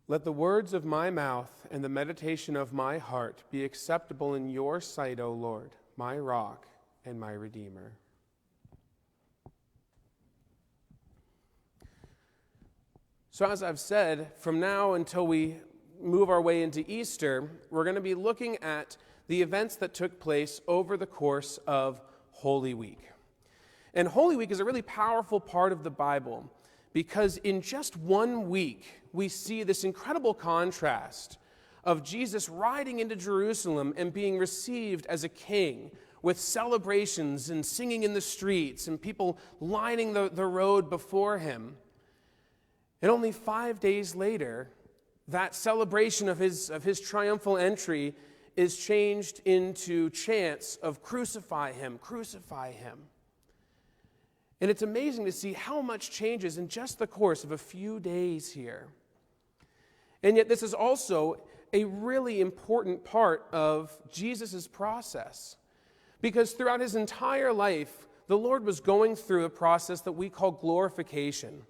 Let the words of my mouth and the meditation of my heart be acceptable in your sight, O Lord, my rock and my redeemer. So as I've said, from now until we move our way into Easter, we're going to be looking at the events that took place over the course of Holy Week. And Holy Week is a really powerful part of the Bible because in just 1 week, we see this incredible contrast of Jesus riding into Jerusalem and being received as a king with celebrations and singing in the streets and people lining the road before him. And only 5 days later, that celebration of his triumphal entry is changed into chants of crucify him, crucify him. And it's amazing to see how much changes in just the course of a few days here. And yet this is also a really important part of Jesus' process. Because throughout his entire life, the Lord was going through a process that we call glorification,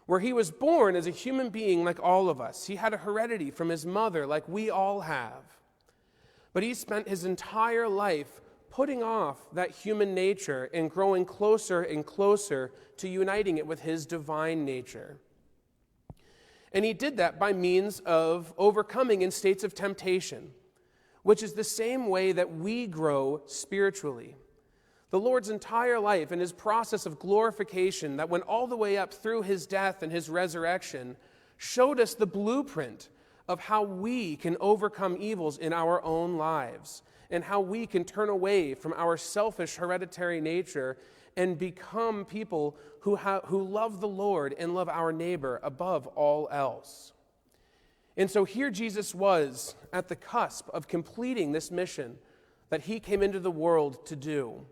where he was born as a human being like all of us. He had a heredity from his mother like we all have. But he spent his entire life putting off that human nature and growing closer and closer to uniting it with his divine nature. And he did that by means of overcoming in states of temptation, which is the same way that we grow spiritually. The Lord's entire life and his process of glorification that went all the way up through his death and his resurrection showed us the blueprint of how we can overcome evils in our own lives and how we can turn away from our selfish hereditary nature and become people who love the Lord and love our neighbor above all else. And so here Jesus was at the cusp of completing this mission that he came into the world to do.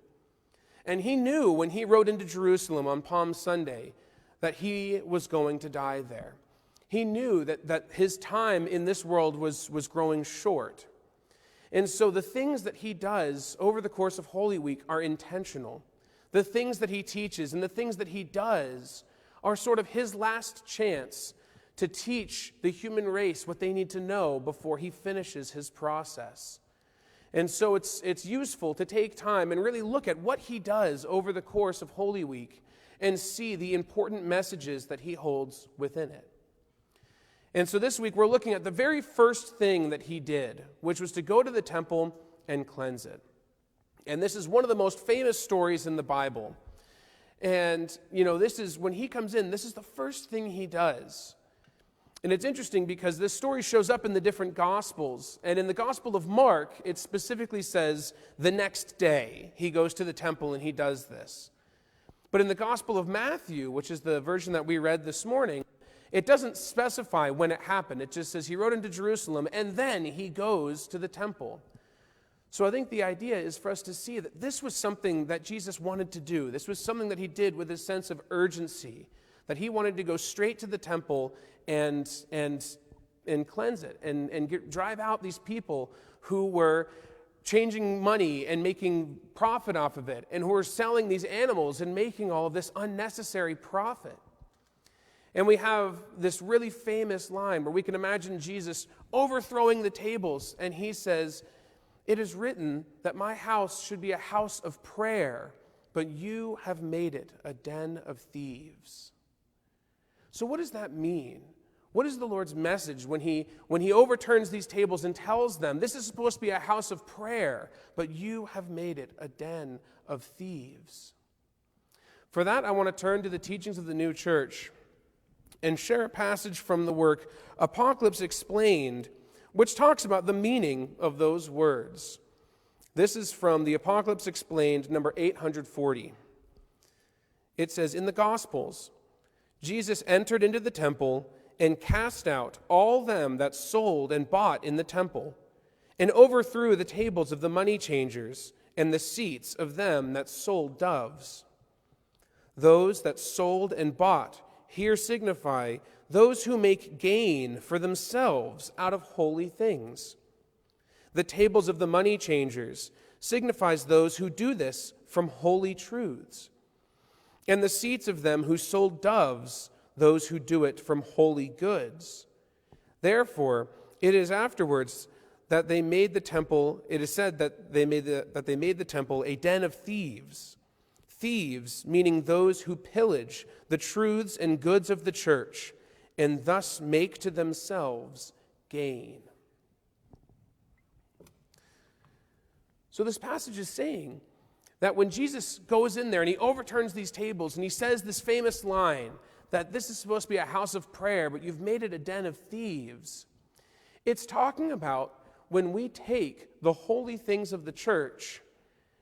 And he knew when he rode into Jerusalem on Palm Sunday that he was going to die there. He knew that his time in this world was growing short. And so the things that he does over the course of Holy Week are intentional. The things that he teaches and the things that he does are sort of his last chance to teach the human race what they need to know before he finishes his process. And so it's useful to take time and really look at what he does over the course of Holy Week and see the important messages that he holds within it. And so this week we're looking at the very first thing that he did, which was to go to the temple and cleanse it. And this is one of the most famous stories in the Bible. And, this is, when he comes in, this is the first thing he does. And it's interesting because this story shows up in the different Gospels. And in the Gospel of Mark, it specifically says the next day he goes to the temple and he does this. But in the Gospel of Matthew, which is the version that we read this morning, it doesn't specify when it happened. It just says he rode into Jerusalem and then he goes to the temple. So I think the idea is for us to see that this was something that Jesus wanted to do. This was something that he did with a sense of urgency, that he wanted to go straight to the temple and cleanse it and drive out these people who were changing money and making profit off of it and who were selling these animals and making all of this unnecessary profit. And we have this really famous line where we can imagine Jesus overthrowing the tables, and he says, "It is written that my house should be a house of prayer, but you have made it a den of thieves." So what does that mean? What is the Lord's message when he overturns these tables and tells them, this is supposed to be a house of prayer, but you have made it a den of thieves? For that, I want to turn to the teachings of the new church and share a passage from the work Apocalypse Explained, which talks about the meaning of those words. This is from the Apocalypse Explained, number 840. It says, "In the Gospels, Jesus entered into the temple and cast out all them that sold and bought in the temple, and overthrew the tables of the money changers and the seats of them that sold doves. Those that sold and bought here signify those who make gain for themselves out of holy things. The tables of the money changers signifies those who do this from holy truths, and the seats of them who sold doves, those who do it from holy goods. Therefore, it is afterwards that they made the temple, it is said that they made the temple a den of thieves. Thieves, meaning those who pillage the truths and goods of the church, and thus make to themselves gain. So this passage is saying that when Jesus goes in there and he overturns these tables and he says this famous line that this is supposed to be a house of prayer, but you've made it a den of thieves, it's talking about when we take the holy things of the church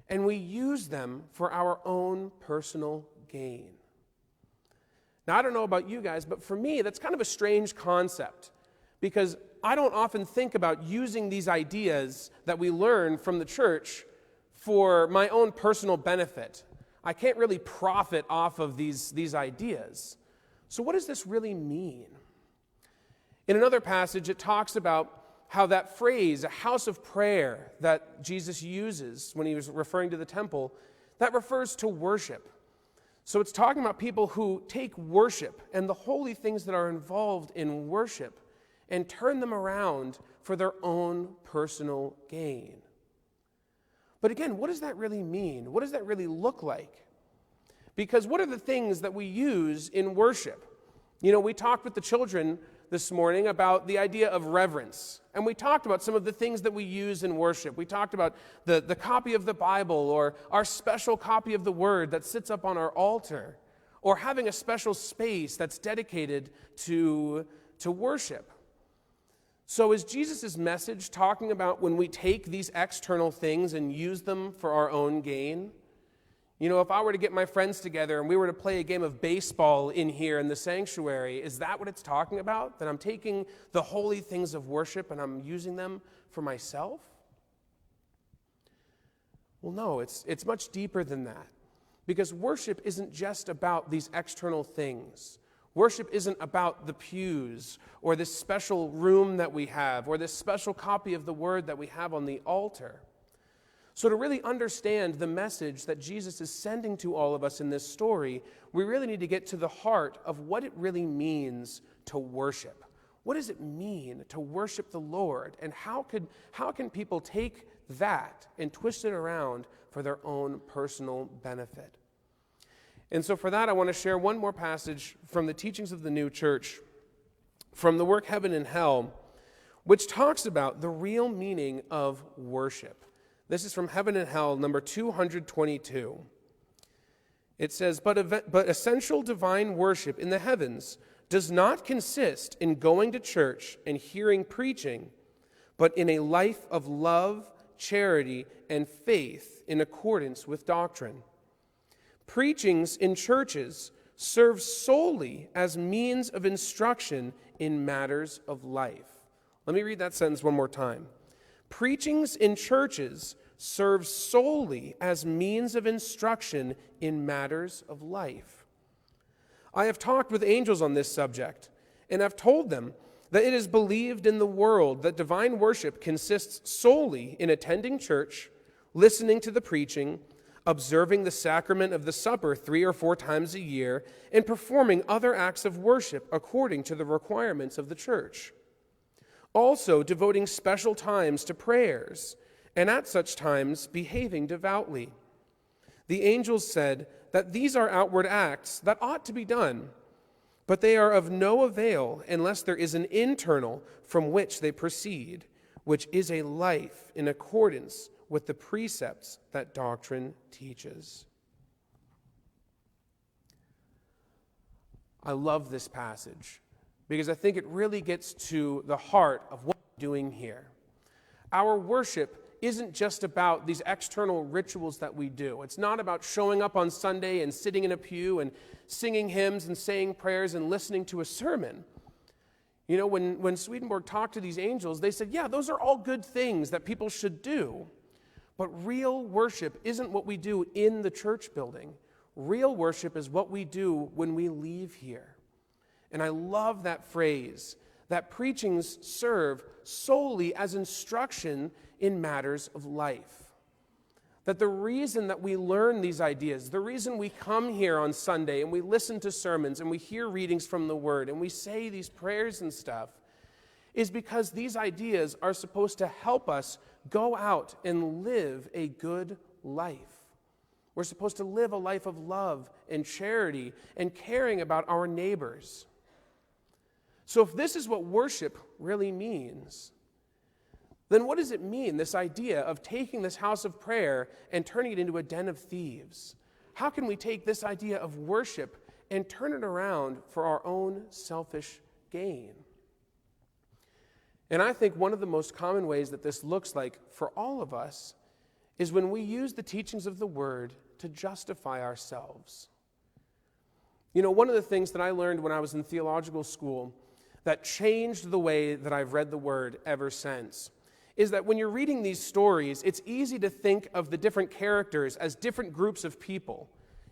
and we use them for our own personal gain. Now, I don't know about you guys, but for me, that's kind of a strange concept because I don't often think about using these ideas that we learn from the church for my own personal benefit. I can't really profit off of these ideas. So what does this really mean? In another passage, it talks about how that phrase, a house of prayer, that Jesus uses when he was referring to the temple, that refers to worship. So it's talking about people who take worship and the holy things that are involved in worship and turn them around for their own personal gain. But again, what does that really mean? What does that really look like? Because what are the things that we use in worship? You know, we talked with the children this morning about the idea of reverence. And we talked about some of the things that we use in worship. We talked about the copy of the Bible or our special copy of the Word that sits up on our altar or having a special space that's dedicated to worship. So is Jesus' message talking about when we take these external things and use them for our own gain? You know, if I were to get my friends together and we were to play a game of baseball in here in the sanctuary, is that what it's talking about? That I'm taking the holy things of worship and I'm using them for myself? Well, no, it's much deeper than that. Because worship isn't just about these external things. Worship isn't about the pews or this special room that we have or this special copy of the Word that we have on the altar. So to really understand the message that Jesus is sending to all of us in this story, we really need to get to the heart of what it really means to worship. What does it mean to worship the Lord? And how can people take that and twist it around for their own personal benefit? And so for that, I want to share one more passage from the teachings of the new church, from the work Heaven and Hell, which talks about the real meaning of worship. This is from Heaven and Hell, number 222. It says, but essential divine worship in the heavens does not consist in going to church and hearing preaching, but in a life of love, charity, and faith in accordance with doctrine. Preachings in churches serve solely as means of instruction in matters of life. Let me read that sentence one more time. Preachings in churches serve solely as means of instruction in matters of life. I have talked with angels on this subject, and have told them that it is believed in the world that divine worship consists solely in attending church, listening to the preaching, observing the sacrament of the supper 3 or 4 times a year, and performing other acts of worship according to the requirements of the church. Also devoting special times to prayers, and at such times behaving devoutly. The angels said that these are outward acts that ought to be done, but they are of no avail unless there is an internal from which they proceed, which is a life in accordance with the precepts that doctrine teaches. I love this passage because I think it really gets to the heart of what we're doing here. Our worship isn't just about these external rituals that we do. It's not about showing up on Sunday and sitting in a pew and singing hymns and saying prayers and listening to a sermon. You know, when Swedenborg talked to these angels, they said, yeah, those are all good things that people should do. But real worship isn't what we do in the church building. Real worship is what we do when we leave here. And I love that phrase, that preachings serve solely as instruction in matters of life. That the reason that we learn these ideas, the reason we come here on Sunday and we listen to sermons and we hear readings from the Word and we say these prayers and stuff, is because these ideas are supposed to help us go out and live a good life. We're supposed to live a life of love and charity and caring about our neighbors. So if this is what worship really means, then what does it mean, this idea of taking this house of prayer and turning it into a den of thieves? How can we take this idea of worship and turn it around for our own selfish gain? And I think one of the most common ways that this looks like for all of us is when we use the teachings of the Word to justify ourselves. You know, one of the things that I learned when I was in theological school that changed the way that I've read the Word ever since is that when you're reading these stories, it's easy to think of the different characters as different groups of people.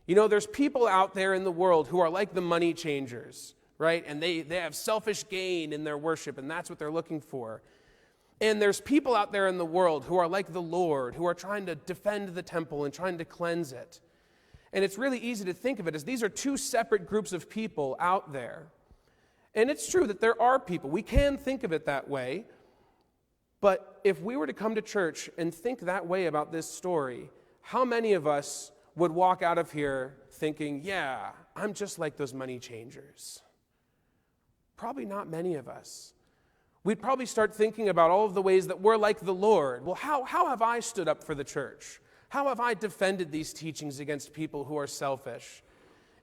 You know, there's people out there in the world who are like the money changers, right? And they have selfish gain in their worship, and that's what they're looking for. And there's people out there in the world who are like the Lord, who are trying to defend the temple and trying to cleanse it. And it's really easy to think of it as these are two separate groups of people out there. And it's true that there are people. We can think of it that way. But if we were to come to church and think that way about this story, how many of us would walk out of here thinking, yeah, I'm just like those money changers? Probably not many of us. We'd probably start thinking about all of the ways that we're like the Lord. Well, how have I stood up for the church? How have I defended these teachings against people who are selfish?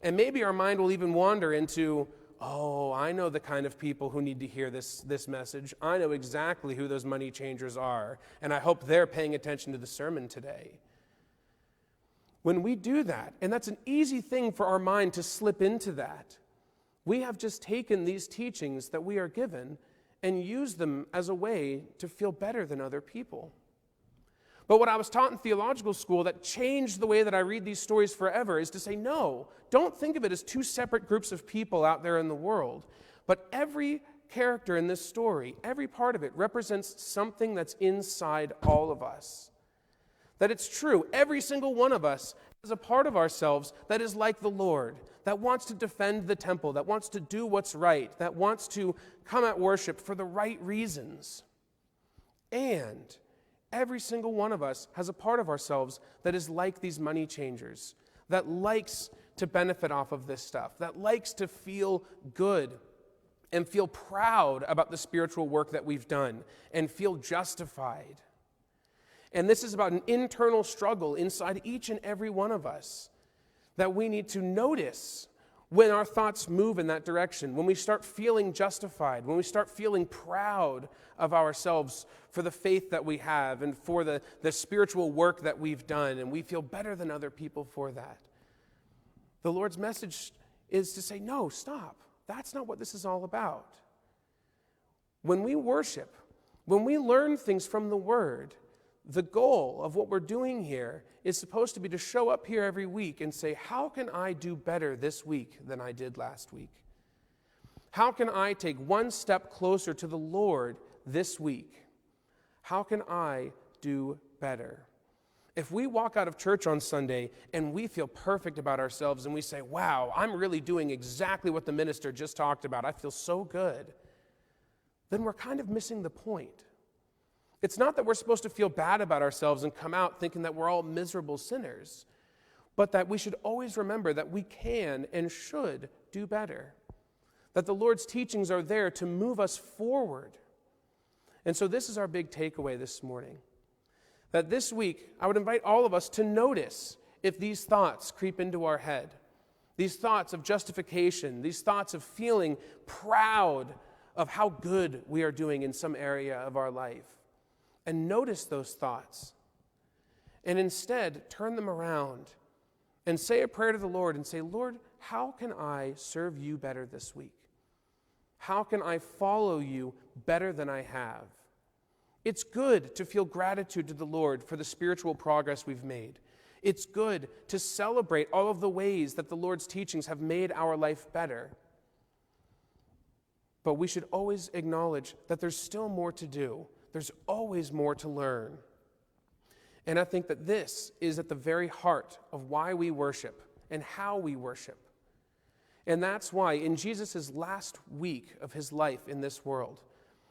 And maybe our mind will even wander into, oh, I know the kind of people who need to hear this message. I know exactly who those money changers are, and I hope they're paying attention to the sermon today. When we do that, and that's an easy thing for our mind to slip into that, we have just taken these teachings that we are given and used them as a way to feel better than other people. But what I was taught in theological school that changed the way that I read these stories forever is to say, no, don't think of it as two separate groups of people out there in the world. But every character in this story, every part of it represents something that's inside all of us. That it's true, every single one of us has a part of ourselves that is like the Lord, that wants to defend the temple, that wants to do what's right, that wants to come at worship for the right reasons. And every single one of us has a part of ourselves that is like these money changers, that likes to benefit off of this stuff, that likes to feel good and feel proud about the spiritual work that we've done and feel justified. And this is about an internal struggle inside each and every one of us that we need to notice when our thoughts move in that direction, when we start feeling justified, when we start feeling proud of ourselves for the faith that we have and for the spiritual work that we've done, and we feel better than other people for that. The Lord's message is to say, no, stop. That's not what this is all about. When we worship, when we learn things from the Word, the goal of what we're doing here is supposed to be to show up here every week and say, how can I do better this week than I did last week? How can I take one step closer to the Lord this week? How can I do better? If we walk out of church on Sunday and we feel perfect about ourselves and we say, wow, I'm really doing exactly what the minister just talked about, I feel so good, then we're kind of missing the point. It's not that we're supposed to feel bad about ourselves and come out thinking that we're all miserable sinners, but that we should always remember that we can and should do better, that the Lord's teachings are there to move us forward. And so this is our big takeaway this morning, that this week I would invite all of us to notice if these thoughts creep into our head, these thoughts of justification, these thoughts of feeling proud of how good we are doing in some area of our life. And notice those thoughts. And instead, turn them around and say a prayer to the Lord and say, Lord, how can I serve you better this week? How can I follow you better than I have? It's good to feel gratitude to the Lord for the spiritual progress we've made. It's good to celebrate all of the ways that the Lord's teachings have made our life better. But we should always acknowledge that there's still more to do. There's always more to learn. And I think that this is at the very heart of why we worship and how we worship. And that's why in Jesus' last week of his life in this world,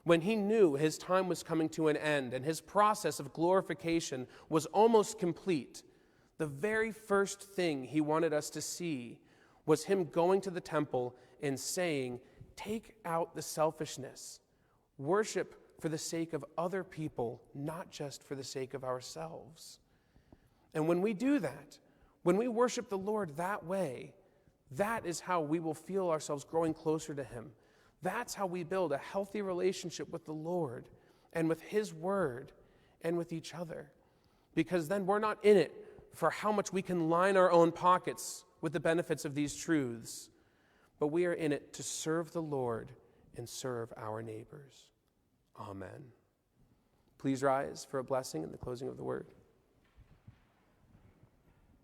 when he knew his time was coming to an end and his process of glorification was almost complete, the very first thing he wanted us to see was him going to the temple and saying, take out the selfishness. Worship for the sake of other people, not just for the sake of ourselves. And when we do that, when we worship the Lord that way, that is how we will feel ourselves growing closer to him. That's how we build a healthy relationship with the Lord and with his word and with each other. Because then we're not in it for how much we can line our own pockets with the benefits of these truths, but we are in it to serve the Lord and serve our neighbors. Amen. Please rise for a blessing and the closing of the word.